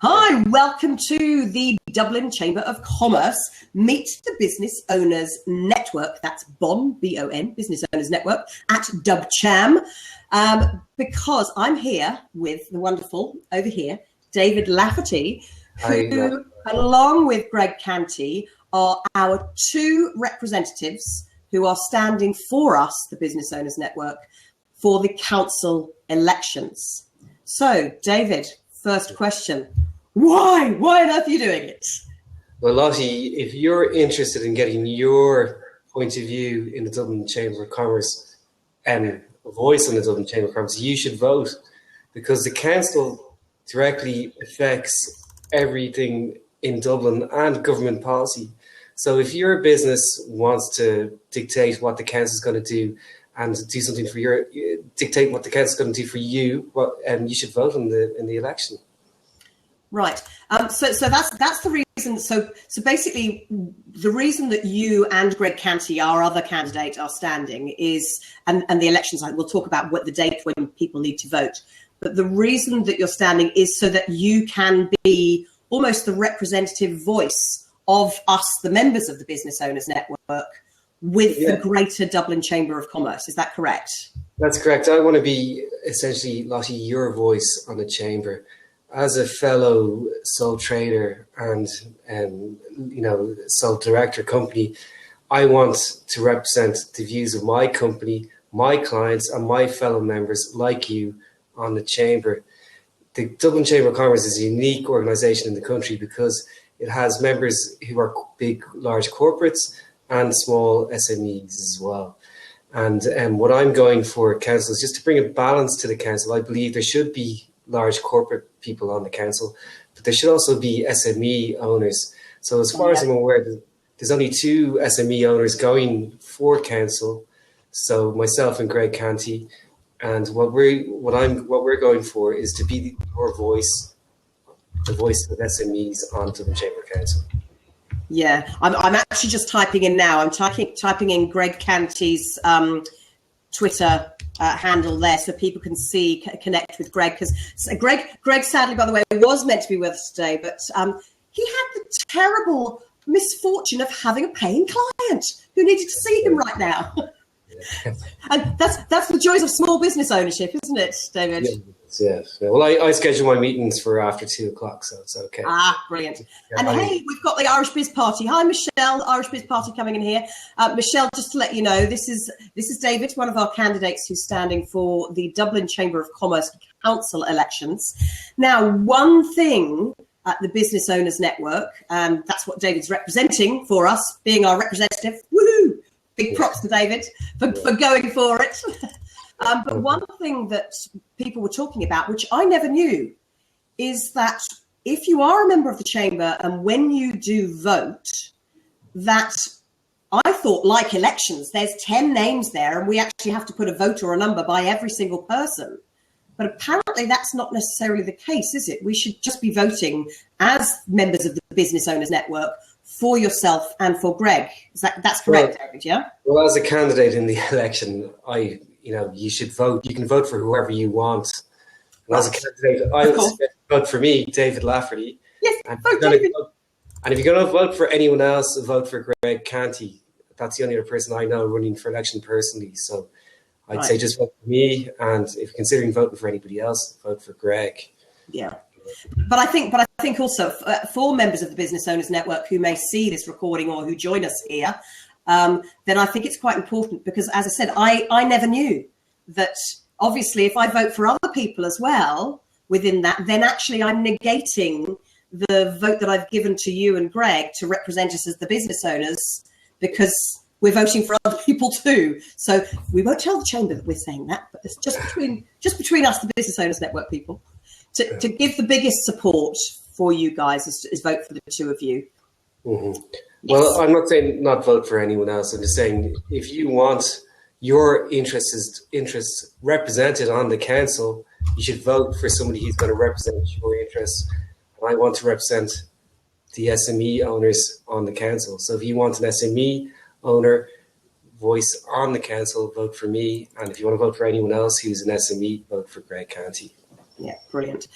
Hi, welcome to the Dublin Chamber of Commerce Meet the Business Owners Network. That's BON, B-O-N, Business Owners Network at DubCham. Because I'm here with the wonderful, over here, David Lafferty, who, along with Greg Canty, are our two representatives who are standing for us, the Business Owners Network, for the council elections. So, David, first question. Why? Why on earth are you doing it? Well, Lottie, if you're interested in getting your point of view in the Dublin Chamber of Commerce and a voice in the Dublin Chamber of Commerce, you should vote, because the council directly affects everything in Dublin and government policy. So if your business wants to dictate what the council is going to do and do something for dictate what the council is going to do for you, you should vote in the election. Right. So that's the reason. So basically, the reason that you and Greg Canty, our other candidate, are standing is, and the elections, we'll talk about what the date when people need to vote. But the reason that you're standing is so that you can be almost the representative voice of us, the members of the Business Owners Network, with the greater Dublin Chamber of Commerce. Is that correct? That's correct. I want to be essentially, Lottie, your voice on the chamber. As a fellow sole trader and sole director company, I want to represent the views of my company, my clients, and my fellow members like you on the chamber. The Dublin Chamber of Commerce is a unique organisation in the country because it has members who are big, large corporates and small SMEs as well. And what I'm going for, council, is just to bring a balance to the council. I believe there should be large corporate people on the council, but there should also be SME owners. So as far as I'm aware, there's only two SME owners going for council. So myself and Greg Canty, and what we're going for is to be your voice, the voice of SMEs on Dublin Chamber Council. Yeah, I'm actually just typing in now. I'm typing in Greg Canty's Twitter handle there so people can connect with Greg, because Greg sadly, by the way, was meant to be with us today, but he had the terrible misfortune of having a paying client who needed to see him right now. And that's the joys of small business ownership, isn't it, David? Yes. Well, I schedule my meetings for after 2:00, so it's okay. Brilliant. And hey, we've got the Irish Biz Party. Hi, Michelle, Irish Biz Party coming in here. Michelle, just to let you know, this is David, one of our candidates who's standing for the Dublin Chamber of Commerce Council elections. Now, one thing at the Business Owners Network, and that's what David's representing for us, being our representative. Woohoo! Big props to David for going for it. But one thing that people were talking about, which I never knew, is that if you are a member of the chamber and when you do vote, that I thought, like elections, there's 10 names there and we actually have to put a vote or a number by every single person. But apparently that's not necessarily the case, is it? We should just be voting as members of the Business Owners Network for yourself and for Greg. That's correct, David, yeah? Well, as a candidate in the election, you should vote. You can vote for whoever you want. And as a candidate, I would vote for me, David Lafferty. Yes, vote David. And if you're going to vote for anyone else, vote for Greg Canty. That's the only other person I know running for election personally. So I'd say just vote for me. And if you're considering voting for anybody else, vote for Greg. Yeah. But I think also for members of the Business Owners Network who may see this recording or who join us here, then I think it's quite important because, as I said, I never knew that obviously if I vote for other people as well within that, then actually I'm negating the vote that I've given to you and Greg to represent us as the business owners, because we're voting for other people too. So we won't tell the chamber that we're saying that, but it's just between us, the Business Owners Network people, to give the biggest support for you guys is vote for the two of you. Mm-hmm. Yes. Well, I'm not saying not vote for anyone else. I'm just saying if you want your interests represented on the council, you should vote for somebody who's going to represent your interests. And I want to represent the SME owners on the council. So if you want an SME owner voice on the council, vote for me. And if you want to vote for anyone else who's an SME, vote for Greg Canty. Yeah, brilliant.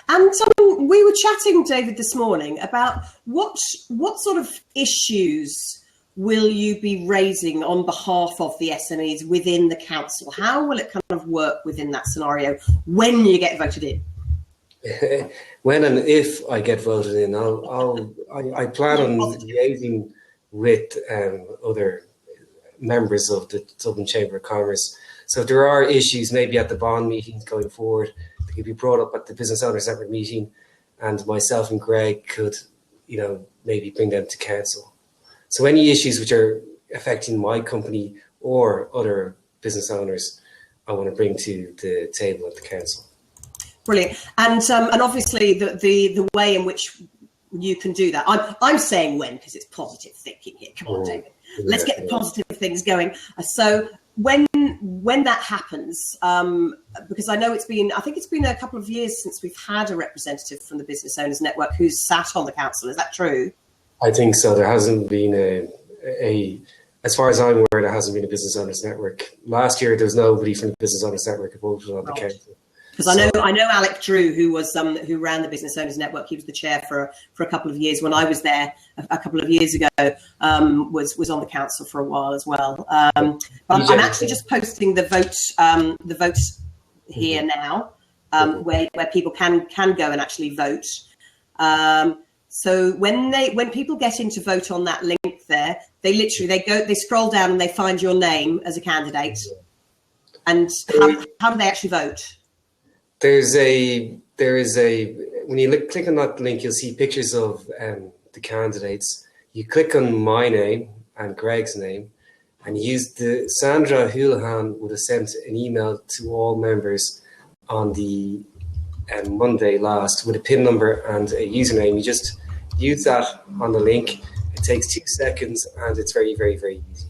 And we were chatting, David, this morning about what sort of issues will you be raising on behalf of the SMEs within the council? How will it kind of work within that scenario when you get voted in? When and if I get voted in, I plan on liaising with other members of the Dublin Chamber of Commerce. So if there are issues maybe at the BON meetings going forward, they could be brought up at the Business Owners Network meeting, and myself and Greg could, maybe bring them to council. So any issues which are affecting my company or other business owners, I want to bring to the table at the council. Brilliant. And obviously the way in which you can do that, I'm saying when, because it's positive thinking here. Come on, David. Let's get the positive things going. So when that happens, because I know I think it's been a couple of years since we've had a representative from the Business Owners Network who's sat on the council. Is that true? I think so. There hasn't been as far as I'm aware, there hasn't been a Business Owners Network. Last year, there was nobody from the Business Owners Network who voted on the council. Because I know Alec Drew, who ran the Business Owners Network. He was the chair for a couple of years when I was there a couple of years ago. Was on the council for a while as well. But I'm actually just posting the vote here now, where people can go and actually vote. So when people get in to vote on that link there, they scroll down and they find your name as a candidate. And how do they actually vote? There is a when you click on that link, you'll see pictures of the candidates. You click on my name and Greg's name, and Sandra Houlihan would have sent an email to all members on the Monday last with a PIN number and a username. You just use that on the link. It takes 2 seconds and it's very, very, very easy.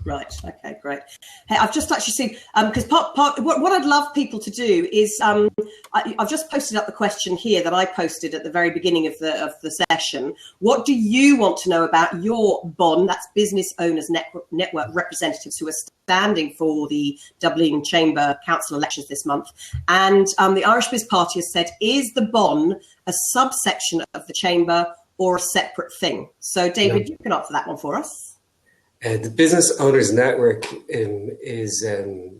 Right. Okay. Great. Hey, I've just actually seen because what I'd love people to do is I've just posted up the question here that I posted at the very beginning of the session. What do you want to know about your BON? That's Business Owners Network representatives who are standing for the Dublin Chamber Council elections this month. And the Irish Biz Party has said, is the BON a subsection of the Chamber or a separate thing? So, David, you can answer that one for us. The Business Owners Network is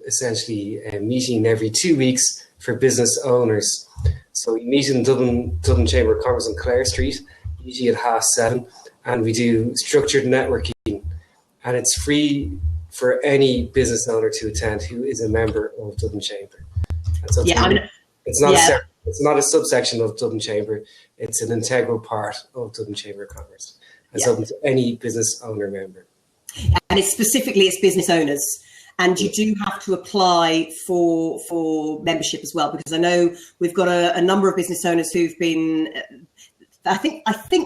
essentially a meeting every 2 weeks for business owners. So we meet in Dublin Chamber of Commerce on Clare Street, usually at 7:30, and we do structured networking. And it's free for any business owner to attend who is a member of Dublin Chamber. And so it's not a subsection of Dublin Chamber. It's an integral part of Dublin Chamber of Commerce. It's open to any business owner member. And it's business owners, and you do have to apply for membership as well, because I know we've got a number of business owners who've been. I think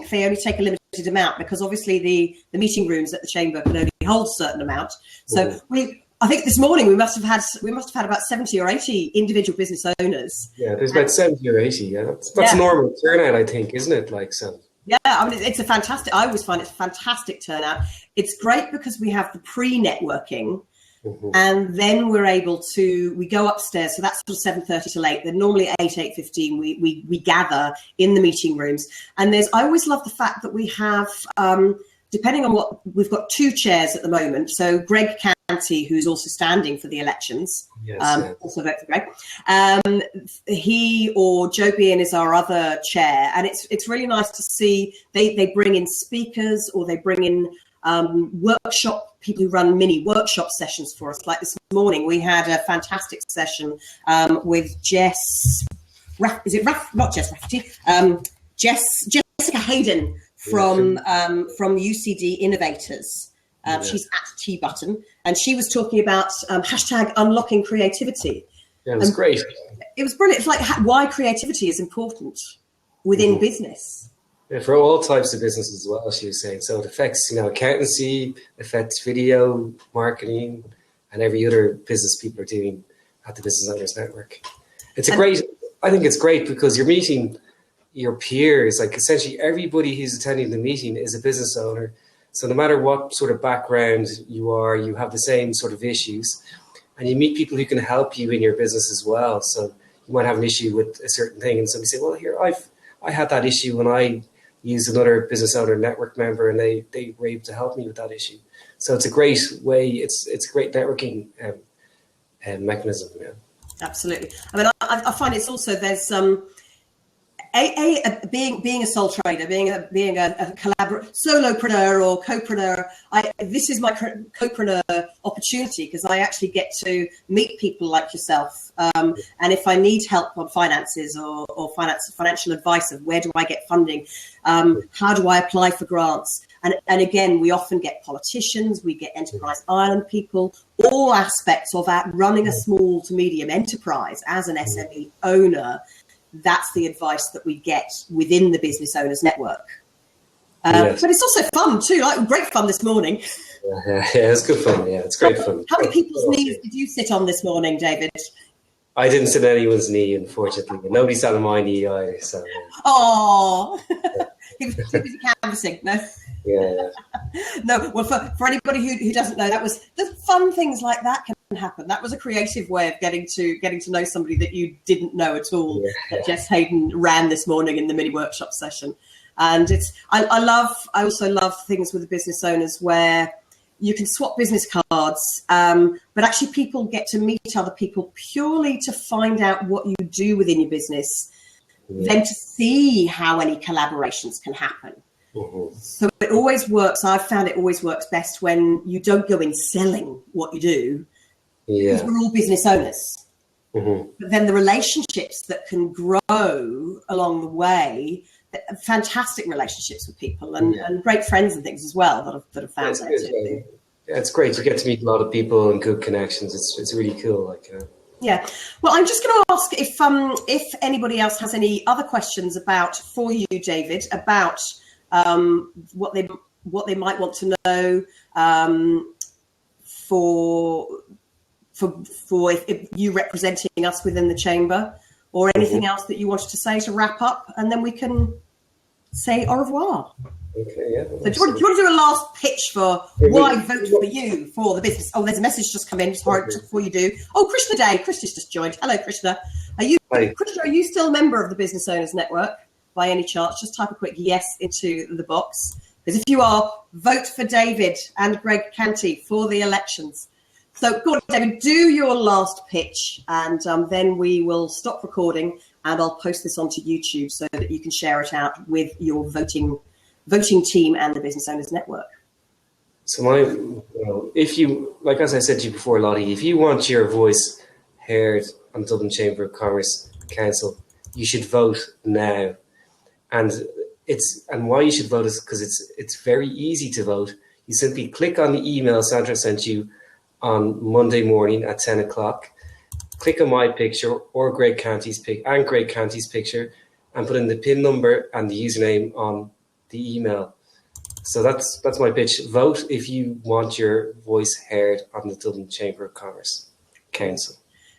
they only take a limited amount, because obviously the meeting rooms at the chamber can only hold a certain amount. So I think this morning we must have had about 70 or 80 individual business owners. Yeah, there's about 70 or 80. Yeah, that's normal turnout, I think, isn't it? Yeah, I mean, I always find it's a fantastic turnout. It's great because we have the pre-networking, and then we go upstairs. So that's sort of 7:30 till 8. Then normally 8:15 we gather in the meeting rooms. And I always love the fact that we have, depending on we've got 2 chairs at the moment. So Greg Canty, who's also standing for the elections, also vote for Greg. He or Joe Bean is our other chair, and it's really nice to see they bring in speakers, or they bring in people who run mini workshop sessions for us. Like this morning, we had a fantastic session with Jessica Hayden from UCD Innovators. She's at T-Button, and she was talking about hashtag unlocking creativity. Yeah, it was great. It was brilliant. It's like why creativity is important within business. Yeah, for all types of businesses as well, she was saying. So it affects, accountancy, affects video, marketing, and every other business people are doing at the Business Owners Network. I think it's great because you're meeting your peers. Like essentially everybody who's attending the meeting is a business owner. So no matter what sort of background you are, you have the same sort of issues, and you meet people who can help you in your business as well. So might have an issue with a certain thing, and somebody say, well, here, I had that issue when I used another business owner network member, and they were able to help me with that issue. So it's a great way. It's a great networking mechanism. Yeah. Absolutely. I mean, I find it's also there's being a sole trader, being a solopreneur or copreneur. This is my copreneur opportunity because I actually get to meet people like yourself. And if I need help on finances or financial advice of where do I get funding, how do I apply for grants? And again, we often get politicians, we get Enterprise Ireland people, all aspects of running a small to medium enterprise as an SME owner. That's the advice that we get within the Business Owners Network. Yes. But it's also fun too, like great fun this morning. Yeah, it's good fun. Yeah, it's great fun. How many people's knees did you sit on this morning, David? I didn't sit on anyone's knee, unfortunately. Nobody sat on my knee either. So. Oh, he was canvassing. No. Yeah. No. Well, for anybody who doesn't know, there's fun things like that can happen. That was a creative way of getting to know somebody that you didn't know at all. Yeah. That Jess Hayden ran this morning in the mini workshop session, and I also love things with the business owners where you can swap business cards, but actually people get to meet other people purely to find out what you do within your business, then to see how any collaborations can happen. Mm-hmm. So it always works. I've found it always works best when you don't go in selling what you do, because we're all business owners. Mm-hmm. But then the relationships that can grow along the way, fantastic relationships with people and great friends and things as well that have found that too. Yeah, it's great. You get to meet a lot of people and good connections. It's really cool. Yeah. Well, I'm just going to ask if anybody else has any other questions for you, David, about what they might want to know for if you representing us within the chamber, or anything else that you wanted to say to wrap up, and then we can say au revoir. Okay, yeah. So do you want to do a last pitch for why vote for you for the business? Oh, there's a message just come in. Sorry, just before you do. Oh, Krishna Day. Krishna's just joined. Hello, Krishna. Krishna, are you still a member of the Business Owners Network by any chance? Just type a quick yes into the box. Because if you are, vote for David and Greg Canty for the elections. So, go on, David, do your last pitch, and then we will stop recording, and I'll post this onto YouTube so that you can share it out with your voting team and the Business Owners Network. So, if you, like as I said to you before, Lottie, if you want your voice heard on Dublin Chamber of Commerce Council, you should vote now. And why you should vote is because it's very easy to vote. You simply click on the email Sandra sent you on Monday morning at 10 o'clock, click on my picture or Greg Canty's picture, and put in the PIN number and the username on the email. So that's my pitch. Vote if you want your voice heard on the Dublin Chamber of Commerce Council.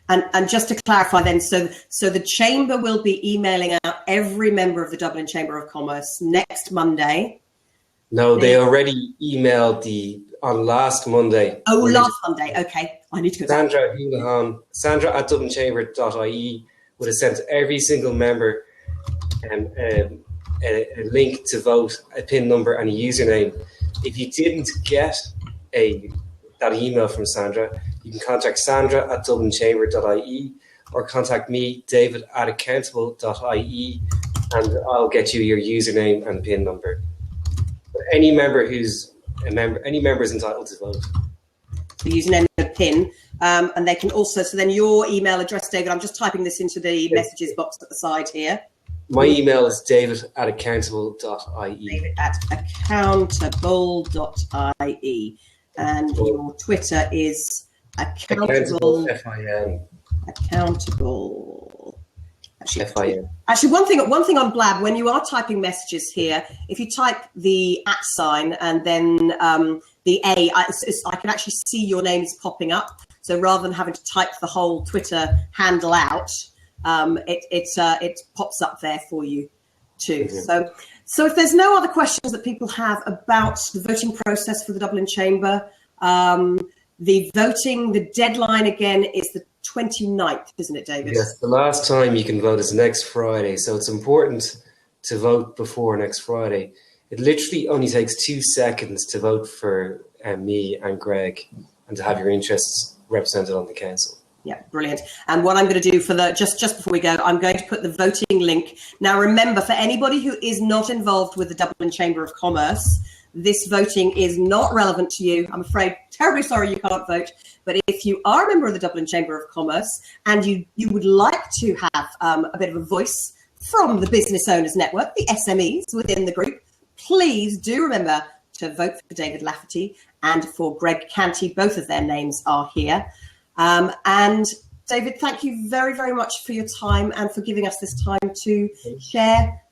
And just to clarify then, so the Chamber will be emailing out every member of the Dublin Chamber of Commerce next Monday. No, they already emailed on last Monday. Oh, last Monday. Okay. I need to go. Sandra Houlihan, Sandra at dublinchamber.ie would have sent every single member a link to vote, a PIN number and a username. If you didn't get that email from Sandra, you can contact Sandra at dublinchamber.ie or contact me, David at accountable.ie, and I'll get you your username and PIN number. But any member is entitled to vote. The username and PIN, and they can also, so then your email address, David, I'm just typing this into the messages box at the side here. My email is david at accountable.ie. David at accountable.ie. And your Twitter is accountable. FIN. Accountable. FIN. Actually, one thing on Blab, when you are typing messages here, if you type the @ sign and then the A, I can actually see your name is popping up. So rather than having to type the whole Twitter handle out, it pops up there for you too. Mm-hmm. So if there's no other questions that people have about the voting process for the Dublin Chamber, the deadline again is the 29th, isn't it, David? Yes, the last time you can vote is next Friday, so it's important to vote before next Friday. It literally only takes 2 seconds to vote for me and Greg and to have your interests represented on the council. Yeah, brilliant. And what I'm going to do for the just before we go, I'm going to put the voting link. Now, remember, for anybody who is not involved with the Dublin Chamber of Commerce, this voting is not relevant to you. I'm afraid, terribly sorry you can't vote. But if you are a member of the Dublin Chamber of Commerce and you would like to have a bit of a voice from the Business Owners Network, the SMEs within the group, please do remember to vote for David Lafferty and for Greg Canty. Both of their names are here. And David, thank you very, very much for your time and for giving us this time to share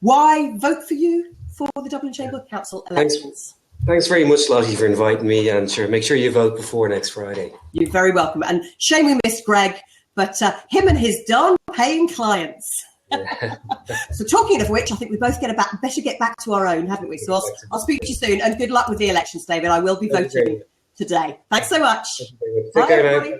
why vote for you for the Dublin Chamber Council elections. Thanks very much, Lottie, for inviting me, and make sure you vote before next Friday. You're very welcome. And shame we missed Greg, but him and his darn paying clients. So talking of which, I think we both better get back to our own, haven't we? So I'll speak to you soon, and good luck with the elections, David. I will be voting today. Thanks so much. Take care now.